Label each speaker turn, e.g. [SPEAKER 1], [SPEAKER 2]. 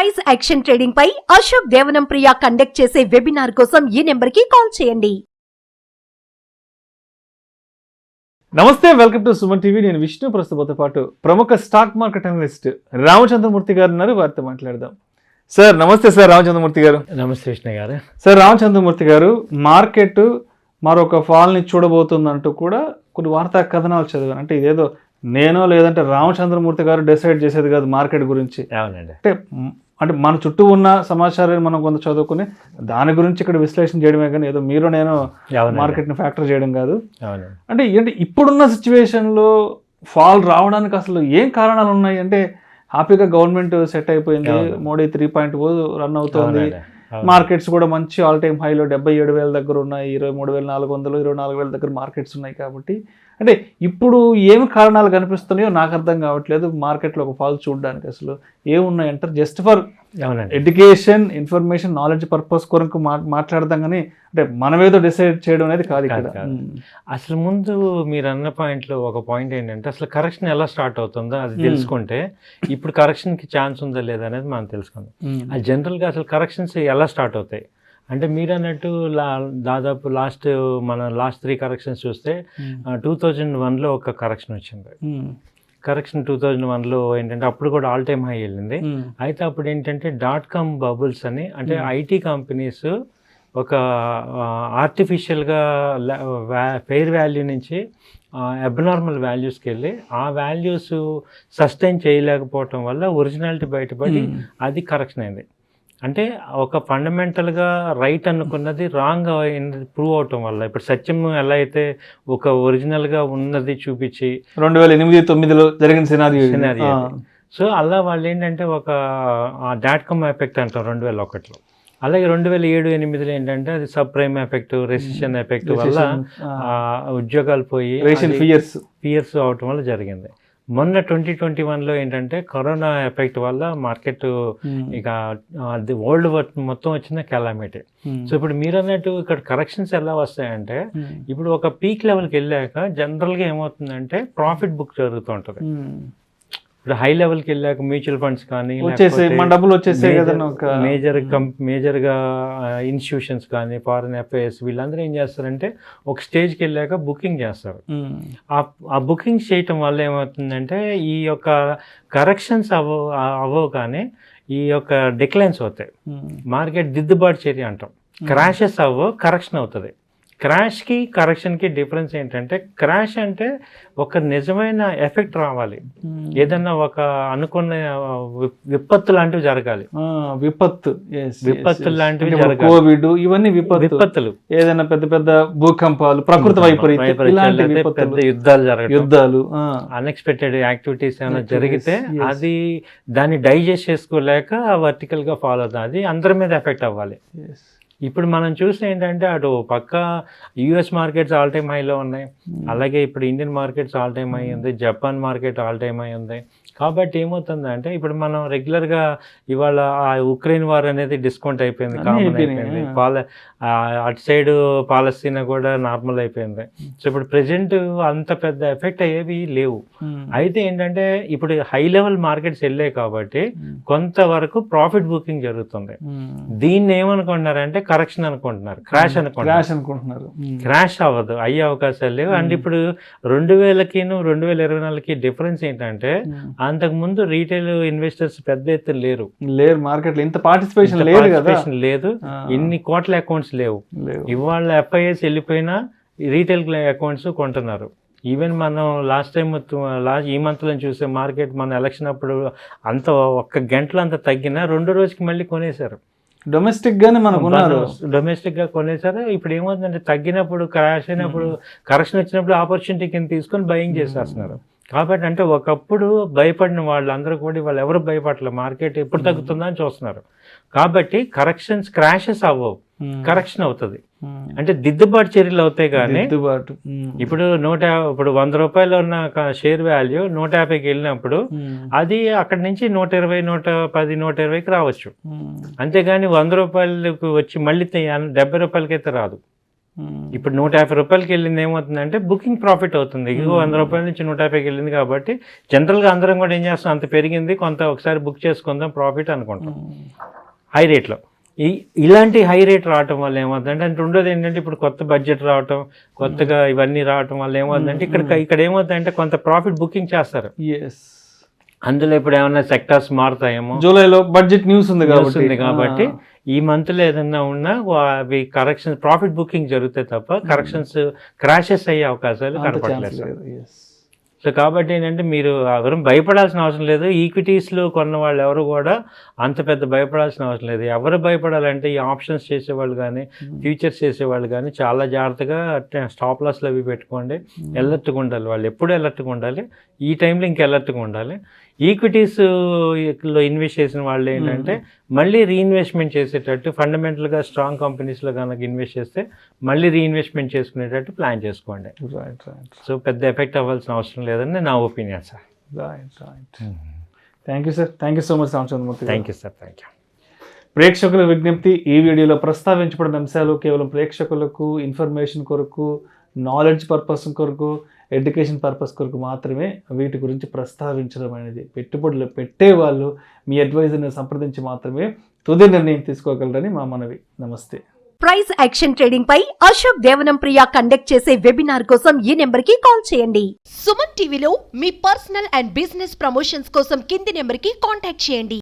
[SPEAKER 1] Price action trading పై అశోక్ దేవనం ప్రియ conduct చేసే webinar కోసం ఈ నెంబర్ కి కాల్ చేయండి.
[SPEAKER 2] నమస్తే, వెల్కమ్ టు సుమన్ టీవీ. నేను విష్ణు. ప్రస్తుతంతో పాటు ప్రముఖ స్టాక్ మార్కెట్ అనలిస్ట్ రామచంద్రమూర్తి గారు ఉన్నారు. వారితో మాట్లాడదాం. సార్ నమస్తే. సార్ రామచంద్రమూర్తి గారు.
[SPEAKER 3] నమస్తే విష్ణు గారు.
[SPEAKER 2] సార్ రామచంద్రమూర్తి గారు, మార్కెట్ మరొక ఫాల్ని చూడబోతుందంటూ కూడా కొన్ని వార్తా కథనాలు చదివాను. అంటే ఇదేదో నేనో లేదంటే రామచంద్రమూర్తి గారు డిసైడ్ చేసేది కాదు మార్కెట్ గురించి.
[SPEAKER 3] అవునండి.
[SPEAKER 2] అంటే మన చుట్టూ ఉన్న సమాచారాన్ని మనం కొంత చదువుకుని దాని గురించి ఇక్కడ విశ్లేషణ చేయడమే కానీ ఏదో మీరు నేను మార్కెట్ని ఫ్యాక్టర్ చేయడం కాదు. అంటే ఏంటి ఇప్పుడున్న సిచ్యువేషన్లో ఫాల్ రావడానికి అసలు ఏం కారణాలు ఉన్నాయి? అంటే హ్యాపీగా గవర్నమెంట్ సెట్ అయిపోయింది, మోడీ 3.0 రన్ అవుతుంది, మార్కెట్స్ కూడా మంచి ఆల్ టైమ్ హైలో 77,000 దగ్గర ఉన్నాయి, 23,400, 24,000 దగ్గర మార్కెట్స్ ఉన్నాయి. కాబట్టి అంటే ఇప్పుడు ఏమి కారణాలు కనిపిస్తున్నాయో నాకు అర్థం కావట్లేదు. మార్కెట్లో ఒక ఫాల్ చూడడానికి అసలు ఏమున్నాయంటారు? Just for education, information, knowledge purpose కొరకు మాట్లాడదాం కానీ అంటే మనమేదో డిసైడ్ చేయడం అనేది కాదు ఇక్కడ.
[SPEAKER 3] అసలు ముందు మీరు అన్న పాయింట్లో ఒక పాయింట్ ఏంటంటే అసలు కరెక్షన్ ఎలా స్టార్ట్ అవుతుందో అది తెలుసుకుంటే ఇప్పుడు కరెక్షన్కి ఛాన్స్ ఉందా లేదా అనేది మనం తెలుసుకుందాం. అది జనరల్గా అసలు కరెక్షన్స్ ఎలా స్టార్ట్ అవుతాయి అంటే మీరు అన్నట్టు దాదాపు లాస్ట్ 3 కరెక్షన్స్ చూస్తే 2001లో ఒక కరెక్షన్ వచ్చింది. కరెక్షన్ 2001లో ఏంటంటే అప్పుడు కూడా ఆల్ టైమ్ హై వెళ్ళింది. అయితే అప్పుడు ఏంటంటే .com బబుల్స్ అని, అంటే ఐటీ కంపెనీస్ ఒక ఆర్టిఫిషియల్గా ఫెయిర్ వాల్యూ నుంచి అబ్నార్మల్ వాల్యూస్కి వెళ్ళి ఆ వాల్యూస్ సస్టైన్ చేయలేకపోవటం వల్ల ఒరిజినాలిటీ బయటపడి అది కరెక్షన్ అయింది. అంటే ఒక ఫండమెంటల్గా రైట్ అనుకున్నది రాంగ్ ప్రూవ్ అవటం వల్ల ఇప్పుడు సత్యం ఎలా అయితే ఒక ఒరిజినల్గా ఉన్నది చూపించి
[SPEAKER 2] 2008-9లో జరిగిన సినారియో.
[SPEAKER 3] సో అలా వాళ్ళు ఏంటంటే ఒక .com ఎఫెక్ట్ అంటాం 2001లో. అలాగే 2007-8లో ఏంటంటే అది sub prime effect, recession effect వల్ల ఉద్యోగాలు పోయి ఫియర్స్ అవటం వల్ల జరిగింది. మొన్న 2021లో ఏంటంటే కరోనా ఎఫెక్ట్ వల్ల మార్కెట్ ఇక అది వరల్డ్ మొత్తం వచ్చిన కెలామిటీ. సో ఇప్పుడు మీరు అన్నట్టు ఇక్కడ కరెక్షన్స్ ఎలా వస్తాయంటే ఇప్పుడు ఒక పీక్ లెవెల్కి వెళ్ళాక జనరల్గా ఏమవుతుందంటే ప్రాఫిట్ బుక్ జరుగుతూ ఉంటుంది. ఇప్పుడు హై లెవెల్కి వెళ్ళాక మ్యూచువల్ ఫండ్స్ కానీ మేజర్గా ఇన్స్టిట్యూషన్స్ కానీ ఫారిన్ ఎఫ్ఐఎస్ వీళ్ళందరూ ఏం చేస్తారంటే ఒక స్టేజ్కి వెళ్ళాక బుకింగ్ చేస్తారు. ఆ బుకింగ్ చేయటం వల్ల ఏమవుతుందంటే ఈ యొక్క కరెక్షన్స్ అవ్వవు కానీ ఈ యొక్క డిక్లైన్స్ అవుతాయి. మార్కెట్ దిద్దుబాటు చర్య అంటాం. క్రాషెస్ అవ్వవు, కరెక్షన్ అవుతుంది. క్రాష్కి కరెక్షన్కి డిఫరెన్స్ ఏంటంటే క్రాష్ అంటే ఒక నిజమైన ఎఫెక్ట్ రావాలి, ఏదన్నా ఒక అనుకున్న విపత్తు లాంటివి జరగాలి. విపత్తు లాంటివి జరగాలి.
[SPEAKER 2] కోవిడ్ ఇవన్నీ విపత్తులు, ఏదైనా పెద్ద పెద్ద భూకంపాలు, ప్రకృతి వైపరీత్యాలు,
[SPEAKER 3] పెద్ద యుద్ధాలు, అన్ఎక్స్పెక్టెడ్ యాక్టివిటీస్ ఏమైనా జరిగితే అది దాన్ని డైజెస్ట్ చేసుకోలేక వర్టికల్ గా ఫాలో అవుతుంది. అది అందరి మీద ఎఫెక్ట్ అవ్వాలి. ఇప్పుడు మనం చూస్తే ఏంటంటే అటు పక్క యుఎస్ మార్కెట్స్ ఆల్ టైమ్ హైలో ఉన్నాయి, అలాగే ఇప్పుడు Indian markets all time high ఉంది, Japan market all time high ఉంది. కాబట్టి ఏమవుతుందంటే ఇప్పుడు మనం రెగ్యులర్గా ఇవాళ ఆ ఉక్రెయిన్ వార్ అనేది డిస్కౌంట్ అయిపోయింది, కామన్ అయిపోయింది. అటు సైడ్ పాలస్తీనా కూడా నార్మల్ అయిపోయింది. సో ఇప్పుడు ప్రెజెంట్ అంత పెద్ద ఎఫెక్ట్ అయ్యేవి లేవు. అయితే ఏంటంటే ఇప్పుడు హై లెవెల్ మార్కెట్స్ వెళ్ళాయి కాబట్టి కొంతవరకు ప్రాఫిట్ బుకింగ్ జరుగుతుంది. దీన్ని ఏమనుకుంటున్నారంటే కరెక్షన్ అనుకుంటున్నారు, క్రాష్ అనుకుంటున్నారు. క్రాష్ అవ్వదు, అయ్యే అవకాశాలు లేవు. అండ్ ఇప్పుడు 2000కి 2024కి డిఫరెన్స్ ఏంటంటే అంతకు ముందు రీటైల్ ఇన్వెస్టర్స్ పెద్ద ఎత్తున లేరు
[SPEAKER 2] మార్కెట్ లో, ఇంత పార్టిసిపేషన్
[SPEAKER 3] లేదు, ఇన్ని కోట్ల అకౌంట్స్ లేవు. ఇవాళ ఎఫ్ఐఎస్ వెళ్ళిపోయినా రీటైల్ అకౌంట్స్ కొంటున్నారు. ఈవెన్ మనం లాస్ట్ ఈ మంత్లో చూసే మార్కెట్ మన ఎలక్షన్ అప్పుడు అంత ఒక్క గంటలో అంత తగ్గినా 2 రోజుకి మళ్ళీ కొనేశారు.
[SPEAKER 2] డొమెస్టిక్
[SPEAKER 3] గా కొనేసారు. ఇప్పుడు ఏమవుతుందంటే తగ్గినప్పుడు, క్రాష్ అయినప్పుడు, కరెక్షన్ వచ్చినప్పుడు ఆపర్చునిటీ కింద తీసుకొని బయింగ్ చేసేస్తున్నారు. కాబట్టి అంటే ఒకప్పుడు భయపడిన వాళ్ళందరూ కూడా వాళ్ళు ఎవరు భయపడలేదు, మార్కెట్ ఎప్పుడు తగ్గుతుందా అని చూస్తున్నారు. కాబట్టి క్రాషెస్ అవ్వవు, కరెక్షన్ అవుతుంది. అంటే దిద్దుబాటు చర్యలు అవుతాయి. కానీ ఇప్పుడు 100 రూపాయలు ఉన్న షేర్ వాల్యూ 150కి వెళ్ళినప్పుడు అది అక్కడి నుంచి 120, 110, 120కి రావచ్చు. అంతేగాని 100 రూపాయలకు వచ్చి మళ్ళీ 70 రూపాయలకైతే రాదు. ఇప్పుడు 150 రూపాయలకి వెళ్ళింది ఏమవుతుందంటే బుకింగ్ ప్రాఫిట్ అవుతుంది. 100 రూపాయల నుంచి 150కి వెళ్ళింది కాబట్టి జనరల్గా అందరం కూడా ఏం చేస్తాం, అంత పెరిగింది కొంత ఒకసారి బుక్ చేసుకుందాం ప్రాఫిట్ అనుకుంటాం హై రేట్లో. ఇలాంటి హై రేట్ రావటం వల్ల ఏమవుతుందంటే, అంటే రెండోది ఏంటంటే ఇప్పుడు కొత్త బడ్జెట్ రావటం, కొత్తగా ఇవన్నీ రావటం వల్ల ఏమవుతుందంటే ఇక్కడ ఏమవుతుందంటే కొంత ప్రాఫిట్ బుకింగ్ చేస్తారు. అందులో ఇప్పుడు ఏమన్నా సెక్టార్స్ మారుతాయేమో,
[SPEAKER 2] జూలైలో బడ్జెట్ న్యూస్ ఉంది
[SPEAKER 3] కాబట్టి ఈ మంత్ లో ఏదన్నా ఉన్నా అవి కరెక్షన్స్ ప్రాఫిట్ బుకింగ్ జరుగుతాయి తప్ప కరెక్షన్స్ క్రాషెస్ అయ్యే అవకాశాలు కనపడలేదు. సో కాబట్టి ఏంటంటే మీరు ఎవరు భయపడాల్సిన అవసరం లేదు. ఈక్విటీస్లో కొన్న వాళ్ళు ఎవరు కూడా అంత పెద్ద భయపడాల్సిన అవసరం లేదు. ఎవరు భయపడాలంటే ఈ ఆప్షన్స్ చేసేవాళ్ళు కానీ ఫ్యూచర్స్ చేసేవాళ్ళు కానీ చాలా జాగ్రత్తగా స్టాప్ లాస్లు అవి పెట్టుకోండి. ఎలర్ట్గా ఉండాలి, వాళ్ళు ఎప్పుడు ఎలర్ట్గా ఉండాలి, ఈ టైంలో ఇంకా ఎలర్ట్గా ఉండాలి. ఈక్విటీస్లో ఇన్వెస్ట్ చేసిన వాళ్ళు ఏంటంటే మళ్ళీ రీఇన్వెస్ట్మెంట్ చేసేటట్టు ఫండమెంటల్గా స్ట్రాంగ్ కంపెనీస్లో కనుక ఇన్వెస్ట్ చేస్తే మళ్ళీ రీఇన్వెస్ట్మెంట్ చేసుకునేటట్టు ప్లాన్ చేసుకోండి. సో పెద్ద ఎఫెక్ట్ అవ్వాల్సిన అవసరం లేదని నా opinion sir.
[SPEAKER 2] Thank you sir, thank you so much Ramachandramurthy.
[SPEAKER 3] Thank you sir, thank you.
[SPEAKER 2] ప్రేక్షకుల విజ్ఞప్తి, ఈ వీడియోలో ప్రస్తావించబడిన అంశాలు కేవలం ప్రేక్షకులకు ఇన్ఫర్మేషన్ కొరకు, నాలెడ్జ్ పర్పస్ కొరకు, ఎడ్యుకేషన్ పర్పస్ కొరకు మాత్రమే వీటి గురించి ప్రస్తావించడం అనేది. పెట్టుబడులు పెట్టేవాళ్ళు మీ అడ్వైజర్ని సంప్రదించి మాత్రమే తుది నిర్ణయం తీసుకోగలరని మా మనవి. నమస్తే.
[SPEAKER 1] ప్రైస్ యాక్షన్ ట్రేడింగ్ పై అశోక్ దేవనం ప్రియ కండక్ట్ చేసే వెబినార్ కోసం ఈ నెంబర్ కి కాల్ చేయండి. సుమన్ టీవీలో మీ పర్సనల్ అండ్ బిజినెస్ ప్రమోషన్స్ కోసం కింది నెంబర్ కి కాంటాక్ట్ చేయండి.